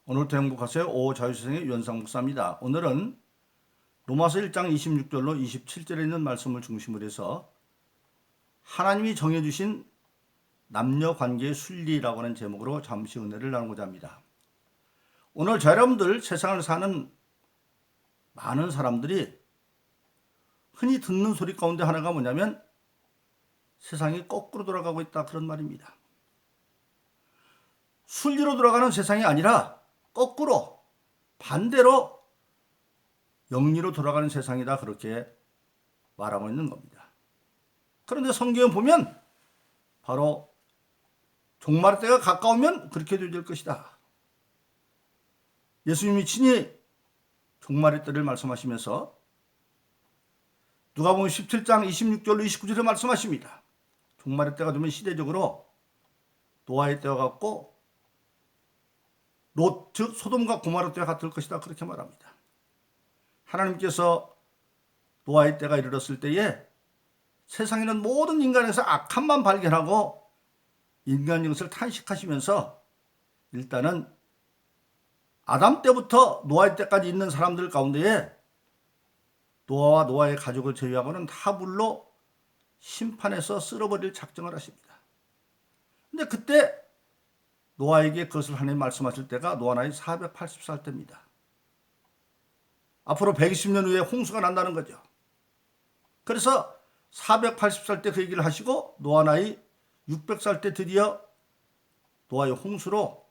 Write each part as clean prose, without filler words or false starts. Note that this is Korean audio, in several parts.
오늘도 행복하세요. 오자유세상의 유현상 목사입니다. 오늘은 로마서 1장 26절로 27절에 있는 말씀을 중심으로 해서 하나님이 정해주신 남녀관계의 순리라고 하는 제목으로 잠시 은혜를 나누고자 합니다. 오늘 저 여러분들 세상을 사는 많은 사람들이 흔히 듣는 소리 가운데 하나가 뭐냐면 세상이 거꾸로 돌아가고 있다, 그런 말입니다. 순리로 돌아가는 세상이 아니라 거꾸로 반대로 영리로 돌아가는 세상이다, 그렇게 말하고 있는 겁니다. 그런데 성경에 보면 바로 종말의 때가 가까우면 그렇게 될 것이다. 예수님이 친히 종말의 때를 말씀하시면서 누가복음 17장 26절로 29절에 말씀하십니다. 종말의 때가 되면 시대적으로 노아의 때와 같고 롯, 즉 소돔과 고모라 때와 같을 것이다, 그렇게 말합니다. 하나님께서 노아의 때가 이르렀을 때에 세상에는 모든 인간에서 악함만 발견하고 인간 영성을 탄식하시면서 일단은 아담 때부터 노아의 때까지 있는 사람들 가운데에 노아와 노아의 가족을 제외하고는 다 불로 심판해서 쓸어버릴 작정을 하십니다. 근데 그때 노아에게 그것을 하나님 말씀하실 때가 노아 나이 480살 때입니다. 앞으로 120년 후에 홍수가 난다는 거죠. 그래서 480살 때 그 얘기를 하시고 노아 나이 600살 때 드디어 노아의 홍수로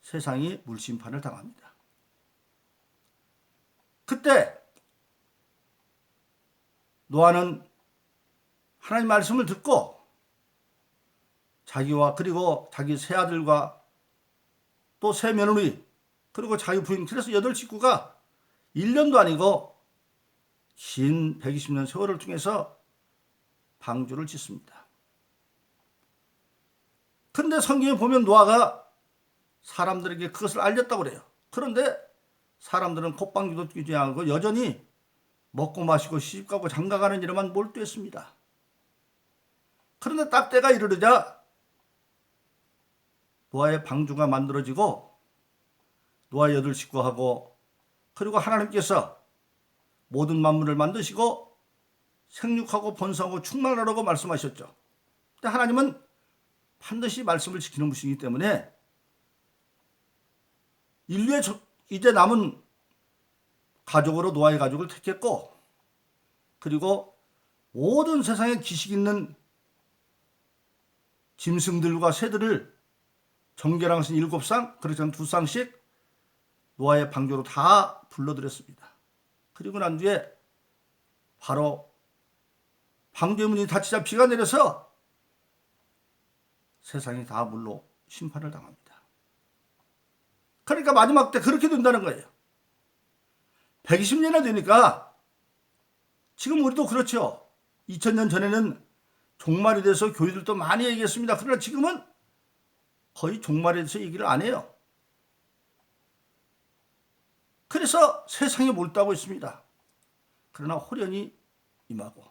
세상이 물심판을 당합니다. 그때 노아는 하나님 말씀을 듣고 자기와 그리고 자기 세 아들과 또 세 며느리 그리고 자기 부인, 그래서 8식구가 1년도 아니고 긴 120년 세월을 통해서 방주를 짓습니다. 그런데 성경에 보면 노아가 사람들에게 그것을 알렸다고 그래요. 그런데 사람들은 콧방귀도 뀌지 않고 여전히 먹고 마시고 시집가고 장가가는 일에만 몰두했습니다. 그런데 딱 때가 이르르자 노아의 방주가 만들어지고 노아의 8식구하고 그리고 하나님께서 모든 만물을 만드시고 생육하고 번성하고 충만하라고 말씀하셨죠. 근데 하나님은 반드시 말씀을 지키는 분이기 때문에 인류의 이제 남은 가족으로 노아의 가족을 택했고 그리고 모든 세상에 지식 있는 짐승들과 새들을 정결항신 7상, 그렇지만 2쌍씩 노아의 방주로 다 불러들였습니다. 그리고 난 뒤에 바로 방주의 문이 닫히자 비가 내려서 세상이 다 물로 심판을 당합니다. 그러니까 마지막 때 그렇게 된다는 거예요. 120년이 되니까 지금 우리도 그렇죠. 2000년 전에는 종말에 대해서 교회들도 많이 얘기했습니다. 그러나 지금은 거의 종말에 대해서 얘기를 안 해요. 그래서 세상에 몰두하고 있습니다. 그러나 호련히 임하고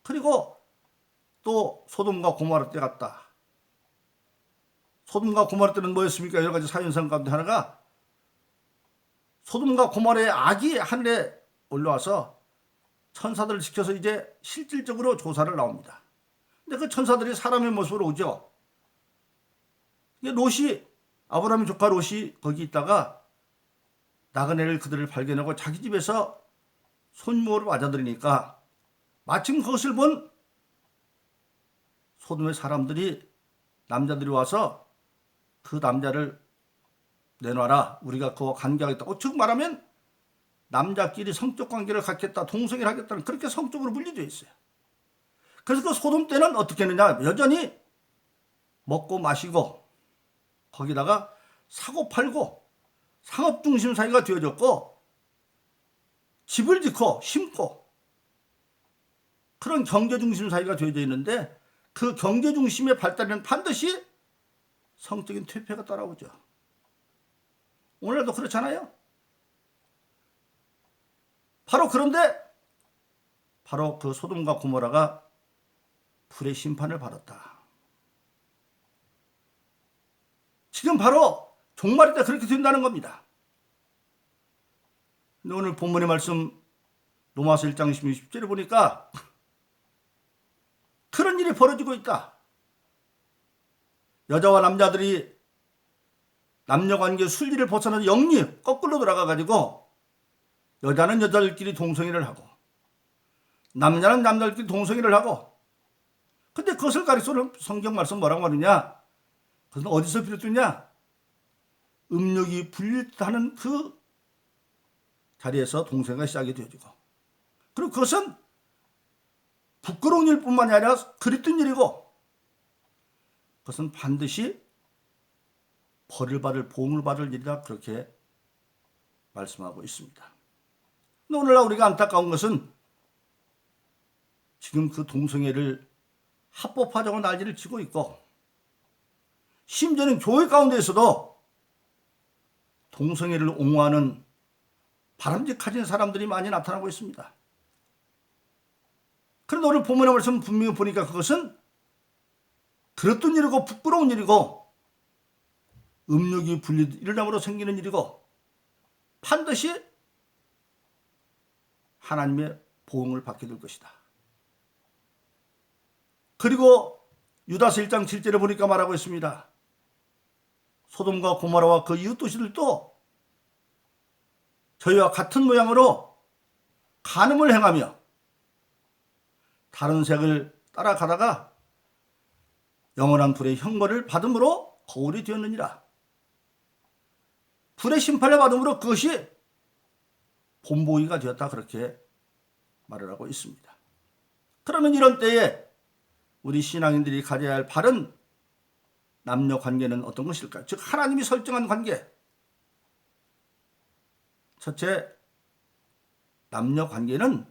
그리고 또 소돔과 고모라 때 같다. 소돔과 고모라 때는 뭐였습니까? 여러 가지 사연상 가운데 하나가 소돔과 고모라의 악이 하늘에 올라와서 천사들을 지켜서 이제 실질적으로 조사를 나옵니다. 근데 그 천사들이 사람의 모습으로 오죠. 롯이, 아브라함의 조카 롯이 거기 있다가 나그네를 그들을 발견하고 자기 집에서 손님으로 맞아들이니까 마침 그것을 본 소돔의 사람들이, 남자들이 와서 그 남자를 내놔라, 우리가 그와 관계하겠다고, 즉 말하면 남자끼리 성적 관계를 갖겠다, 동성애를 하겠다는, 그렇게 성적으로 분리되어 있어요. 그래서 그 소돔 때는 어떻게 했느냐, 여전히 먹고 마시고 거기다가 사고 팔고 상업 중심 사회가 되어졌고 집을 짓고 심고 그런 경제 중심 사회가 되어져 있는데 그 경제 중심의 발달에는 반드시 성적인 퇴폐가 따라오죠. 오늘도 그렇잖아요. 그런데 바로 그 소돔과 고모라가 불의 심판을 받았다. 지금 바로 종말일 때 그렇게 된다는 겁니다. 근데 오늘 본문의 말씀 로마서 1장 16절에 보니까 그런 일이 벌어지고 있다. 여자와 남자들이 남녀관계 순리를 벗어나서 영리 거꾸로 돌아가가지고 여자는 여자들끼리 동성애를 하고 남자는 남자들끼리 동성애를 하고, 근데 그것을 가리켜서 성경 말씀 뭐라고 말하냐? 그것은 어디서 비롯됐냐? 음욕이 분리하는 그 자리에서 동성애가 시작이 되어지고, 그리고 그것은 부끄러운 일뿐만이 아니라 그릇된 일이고, 그것은 반드시 벌을 받을, 보응을 받을 일이다, 그렇게 말씀하고 있습니다. 근데 오늘날 우리가 안타까운 것은 지금 그 동성애를 합법화하자고 난리를 치고 있고, 심지어는 교회 가운데에서도 동성애를 옹호하는 바람직하진 사람들이 많이 나타나고 있습니다. 그런데 오늘 본문의 말씀 분명히 보니까 그것은 그랬던 일이고 부끄러운 일이고 음욕이 일어남으로 생기는 일이고 반드시 하나님의 보응을 받게 될 것이다. 그리고 유다서 1장 7절에 보니까 말하고 있습니다. 소돔과 고모라와 그 이웃 도시들도 저희와 같은 모양으로 간음을 행하며 다른 색을 따라가다가 영원한 불의 형벌을 받음으로 거울이 되었느니라. 불의 심판을 받음으로 그것이 본보기가 되었다, 그렇게 말을 하고 있습니다. 그러면 이런 때에 우리 신앙인들이 가져야 할 바른 남녀 관계는 어떤 것일까요? 즉 하나님이 설정한 관계. 첫째, 남녀 관계는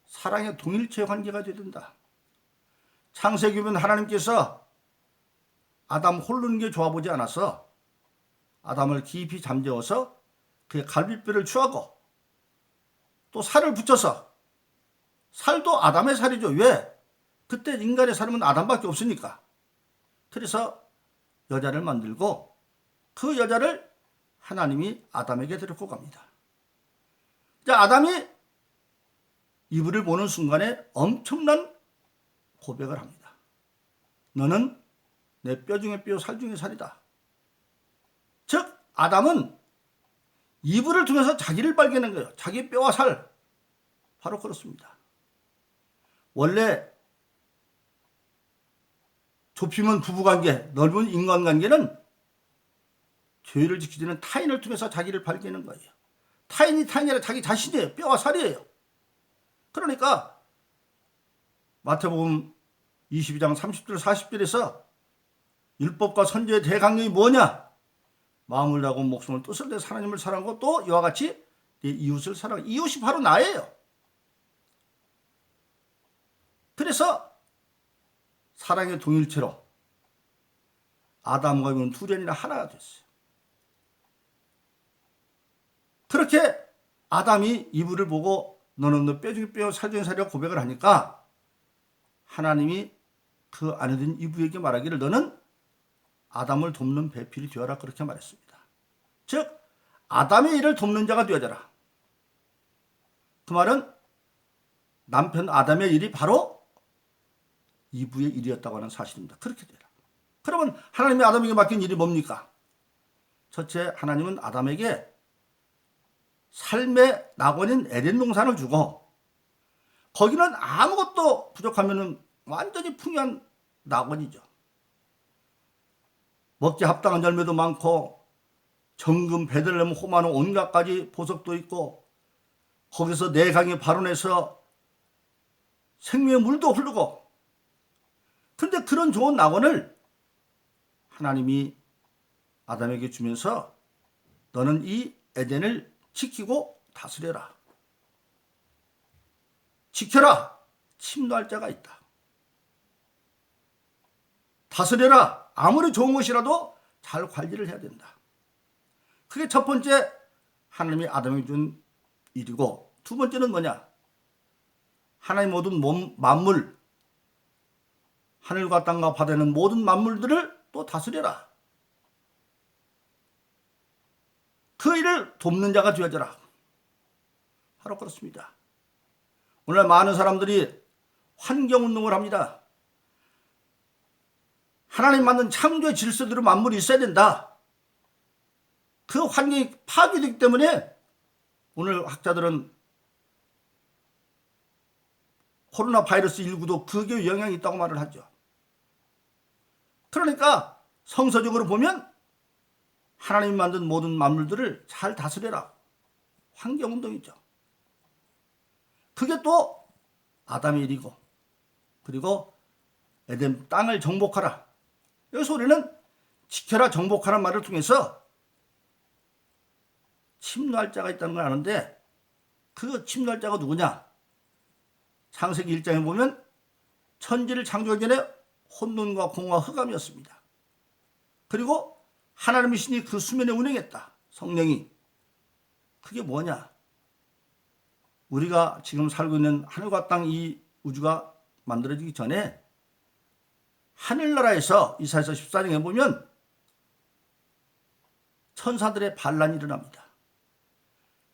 사랑의 동일체 관계가 되어야 된다. 창세기 보면 하나님께서 아담 홀르는 게 좋아 보지 않아서 아담을 깊이 잠재워서 그의 갈비뼈를 취하고 또 살을 붙여서, 살도 아담의 살이죠. 왜? 그때 인간의 살은 아담밖에 없으니까. 그래서 여자를 만들고 그 여자를 하나님이 아담에게 데리고 갑니다. 자, 아담이 이불을 보는 순간에 엄청난 고백을 합니다. 너는 내 뼈 중에 뼈, 살 중에 살이다. 즉 아담은 이불을 통해서 자기를 발견한 거예요. 자기 뼈와 살. 바로 그렇습니다. 원래 좁히면 부부관계, 넓은 인간관계는 죄를 지키지는 타인을 통해서 자기를 발견하는 거예요. 타인이 아니라 자기 자신이에요. 뼈와 살이에요. 그러니까 마태복음 22장 30절 40절에서 율법과 선지의 대강령이 뭐냐? 마음을 다하고 목숨을 뜻을 내서 하나님을 사랑하고 또 이와 같이 내 이웃을 사랑하고, 이웃이 바로 나예요. 그래서 사랑의 동일체로 아담과 이브는 둘이아니라 하나가 됐어요. 그렇게 아담이 이브를 보고 너는 너 뼈 중에 뼈, 살 중에 살이라고 고백을 하니까 하나님이 그 안에 든 이브에게 말하기를 너는 아담을 돕는 배필이 되어라, 그렇게 말했습니다. 즉 아담의 일을 돕는 자가 되어져라. 그 말은 남편 아담의 일이 바로 이브의 일이었다고 하는 사실입니다. 그렇게 되라. 그러면 하나님이 아담에게 맡긴 일이 뭡니까? 첫째, 하나님은 아담에게 삶의 낙원인 에덴 동산을 주고 거기는 아무것도 부족하면 완전히 풍요한 낙원이죠. 먹기 합당한 열매도 많고 정금, 베들레헴, 호마노 온갖 가지 보석도 있고 거기서 내강이 발원해서 생명의 물도 흐르고, 그런데 그런 좋은 낙원을 하나님이 아담에게 주면서 너는 이 에덴을 지키고 다스려라. 지켜라. 침노할 자가 있다. 다스려라. 아무리 좋은 것이라도 잘 관리를 해야 된다. 그게 첫 번째 하나님이 아담에게 준 일이고, 두 번째는 뭐냐? 하나님 모든 만물, 하늘과 땅과 바다는 모든 만물들을 또 다스려라. 그 일을 돕는 자가 되어져라. 바로 그렇습니다. 오늘 많은 사람들이 환경운동을 합니다. 하나님 만든 창조의 질서대로 만물이 있어야 된다. 그 환경이 파괴되기 때문에 오늘 학자들은 코로나 바이러스 19도 그게 영향이 있다고 말을 하죠. 그러니까 성서적으로 보면 하나님이 만든 모든 만물들을 잘 다스려라. 환경운동이죠. 그게 또 아담의 일이고, 그리고 에덴 땅을 정복하라. 여기서 우리는 지켜라 정복하라는 말을 통해서 침노할 자가 있다는 걸 아는데, 그 침노할 자가 누구냐? 창세기 1장에 보면 천지를 창조하기 전에 혼돈과 공허와 흑암이었습니다. 그리고 하나님의 신이 그 수면에 운행했다. 성령이. 그게 뭐냐? 우리가 지금 살고 있는 하늘과 땅 이 우주가 만들어지기 전에 하늘나라에서 이사야서 14장에 보면 천사들의 반란이 일어납니다.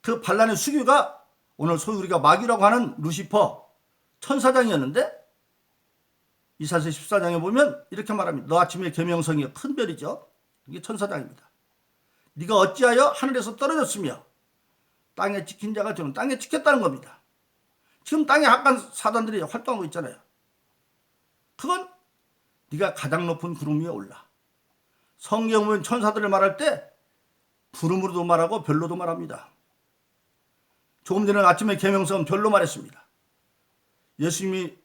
그 반란의 수교가 오늘 소위 우리가 마귀라고 하는 루시퍼 천사장이었는데, 이사야서 14장에 보면 이렇게 말합니다. 너 아침에 계명성이 큰 별이죠. 이게 천사장입니다. 네가 어찌하여 하늘에서 떨어졌으며 땅에 지킨 자가 되는, 땅에 지켰다는 겁니다. 지금 땅에 악한 사단들이 활동하고 있잖아요. 그건 네가 가장 높은 구름 위에 올라. 성경 보면 천사들을 말할 때 구름으로도 말하고 별로도 말합니다. 조금 전에 아침에 계명성은 별로 말했습니다. 예수님이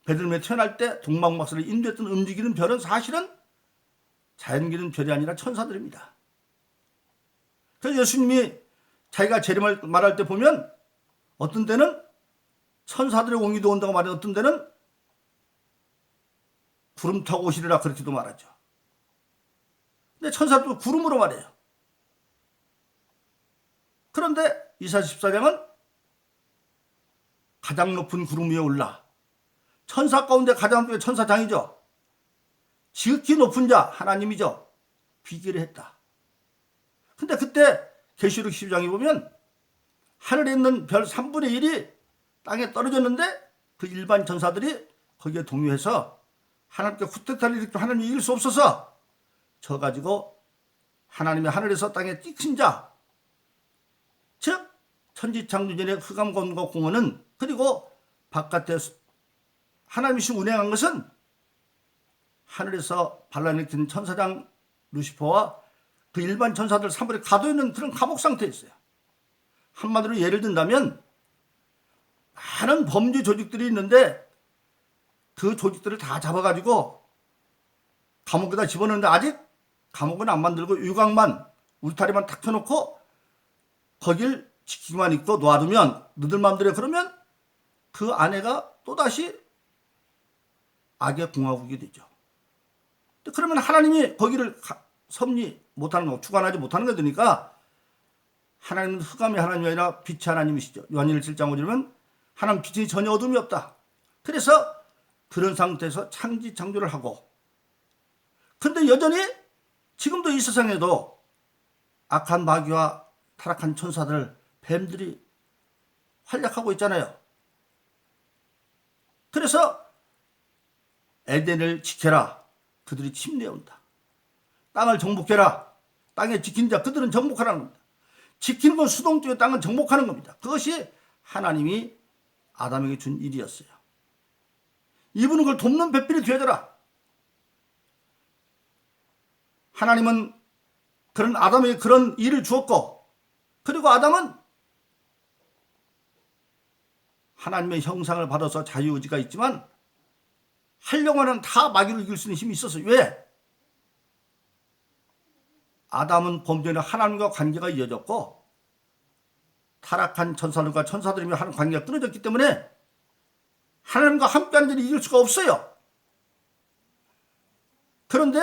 베들레헴에 태어날 때 동방박사를 인도했던 움직이는 별은 사실은 자연기는 별이 아니라 천사들입니다. 그래서 예수님이 자기가 재림을 말할 때 보면 어떤 때는 천사들의 공기도 온다고 말해, 어떤 때는 구름 타고 오시리라 그렇게도 말하죠. 근데 천사도 구름으로 말해요. 그런데 이사야 14장은 가장 높은 구름 위에 올라. 천사 가운데 가장 높은 천사장이죠. 지극히 높은 자 하나님이죠. 비기를 했다. 근데 그때 계시록 12장에 보면 하늘에 있는 별 3분의 1이 땅에 떨어졌는데 그 일반 천사들이 거기에 동요해서 하나님께 후퇴타를 일으켜 하나님이 이길 수 없어서 저 가지고 하나님의 하늘에서 땅에 찍힌 자, 즉 천지창조전의 흑암과 공허는, 그리고 바깥에 하나님이 운행한 것은 하늘에서 반란을 일으키는 천사장 루시퍼와 그 일반 천사들 3분의 가둬있는 그런 감옥 상태에 있어요. 한마디로 예를 든다면 많은 범죄 조직들이 있는데 그 조직들을 다 잡아가지고 감옥에다 집어넣는데 아직 감옥은 안 만들고 유곽만 울타리만 탁 켜놓고 거길 지키기만 있고 놔두면 너들 마음대로, 그러면 그 안에가 또다시 악의 공화국이 되죠. 그러면 하나님이 거기를 섭리 못하는 거, 주관하지 못하는 거 되니까, 하나님은 흑암의 하나님이 아니라 빛의 하나님이시죠. 요한일서 7장 5절은 하나님 빛이 전혀 어둠이 없다. 그래서 그런 상태에서 창조를 하고, 근데 여전히 지금도 이 세상에도 악한 마귀와 타락한 천사들, 뱀들이 활약하고 있잖아요. 그래서 에덴을 지켜라. 그들이 침례온다. 땅을 정복해라. 땅에 지킨 자, 그들은 정복하라는 겁니다. 지키는 건 수동적으로 땅을 정복하는 겁니다. 그것이 하나님이 아담에게 준 일이었어요. 이분은 그걸 돕는 배필이 되어져라. 하나님은 그런 아담에게 그런 일을 주었고, 그리고 아담은 하나님의 형상을 받아서 자유의지가 있지만 하려고 하면 다 마귀를 이길 수 있는 힘이 있었어요. 왜? 아담은 범죄는 하나님과 관계가 이어졌고, 타락한 천사들과 천사들이며 하는 관계가 끊어졌기 때문에 하나님과 함께하는 일을 이길 수가 없어요. 그런데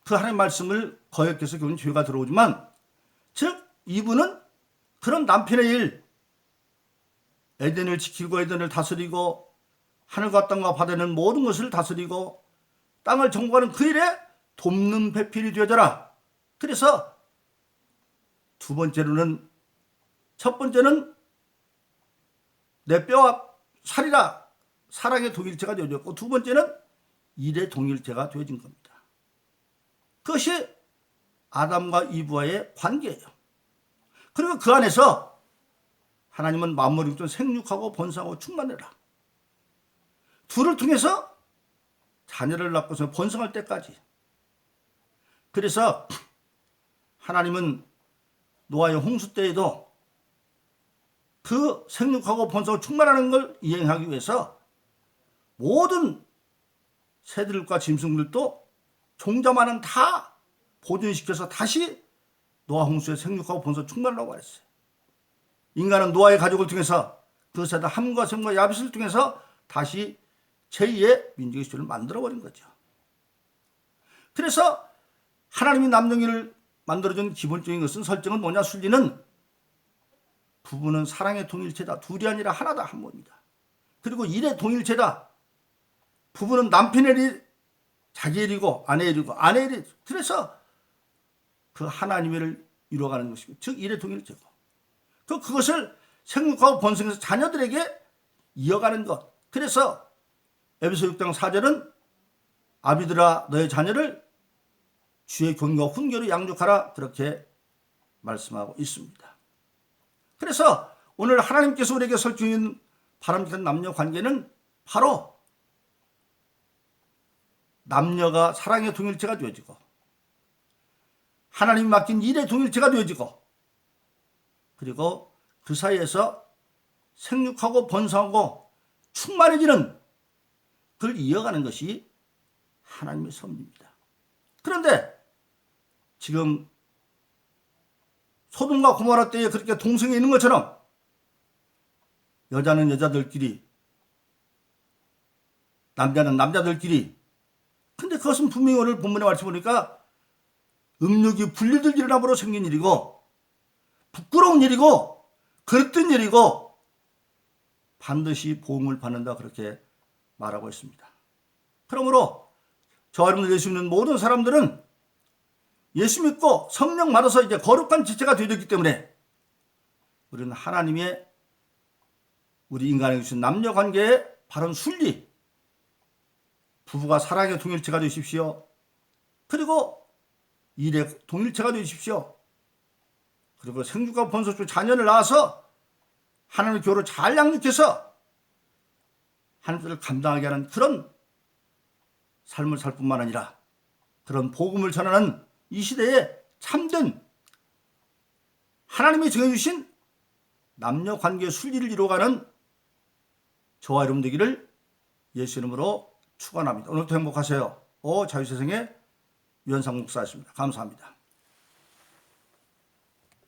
그 하나님의 말씀을 거역해서 결국 죄가 들어오지만, 즉 이분은 그런 남편의 일, 에덴을 지키고 에덴을 다스리고 하늘과 땅과 바다는 모든 것을 다스리고 땅을 정복하는 그 일에 돕는 배필이 되어져라. 그래서 두 번째로는, 첫 번째는 내 뼈와 살이라 사랑의 동일체가 되어졌고, 두 번째는 일의 동일체가 되어진 겁니다. 그것이 아담과 이브와의 관계예요. 그리고 그 안에서 하나님은 만물을 좀 생육하고 번성하고 충만해라. 둘을 통해서 자녀를 낳고서 번성할 때까지. 그래서 하나님은 노아의 홍수 때에도 그 생육하고 번성하고 충만하는 걸 이행하기 위해서 모든 새들과 짐승들도 종자만은 다 보존시켜서 다시 노아 홍수에 생육하고 번성 충만하라고 했어요. 인간은 노아의 가족을 통해서 그 새들 함과 셈과 야벳을 통해서 다시 제2의 민족의 시대를 만들어버린 거죠. 그래서 하나님이 남녀를 만들어준 기본적인 것은, 설정은 뭐냐, 순리는 부부는 사랑의 동일체다. 둘이 아니라 하나다, 한 몸이다. 그리고 일의 동일체다. 부부는 남편의 일, 자기 일이고 아내의 일이고 아내의 일. 그래서 그 하나님의 일을 이루어가는 것이고, 즉 일의 동일체고, 그것을 생육하고 번성해서 자녀들에게 이어가는 것. 그래서 에베소 6장 4절은 아비들아 너의 자녀를 주의 경외와 훈계로 양육하라, 그렇게 말씀하고 있습니다. 그래서 오늘 하나님께서 우리에게 설정한 바람직한 남녀 관계는 바로 남녀가 사랑의 동일체가 되어지고, 하나님이 맡긴 일의 동일체가 되어지고, 그리고 그 사이에서 생육하고 번성하고 충만해지는, 그걸 이어가는 것이 하나님의 섭리입니다. 그런데 지금 소돔과 고모라 때에 그렇게 동성애 있는 것처럼 여자는 여자들끼리, 남자는 남자들끼리, 근데 그것은 분명히 오늘 본문에 말씀 보니까 음욕이 분리될 일어남으로 생긴 일이고, 부끄러운 일이고, 그릇된 일이고, 반드시 보응을 받는다, 그렇게 말하고 있습니다. 그러므로 저와 여러분들 예수 믿는 모든 사람들은 예수 믿고 성령 받아서 이제 거룩한 지체가 되었기 때문에 우리는 하나님의 우리 인간에게 주신 남녀 관계의 바른 순리, 부부가 사랑의 동일체가 되십시오. 그리고 일의 동일체가 되십시오. 그리고 생육과 번성 중 자녀를 낳아서 하나님의 교를 잘 양육해서 하나님을 감당하게 하는 그런 삶을 살 뿐만 아니라 그런 복음을 전하는 이 시대에 참된 하나님이 정해주신 남녀 관계의 순리를 이루어가는 저와 여러분 되기를 예수 이름으로 축원합니다. 오늘도 행복하세요. 자유세상의 유현상 목사였습니다. 감사합니다.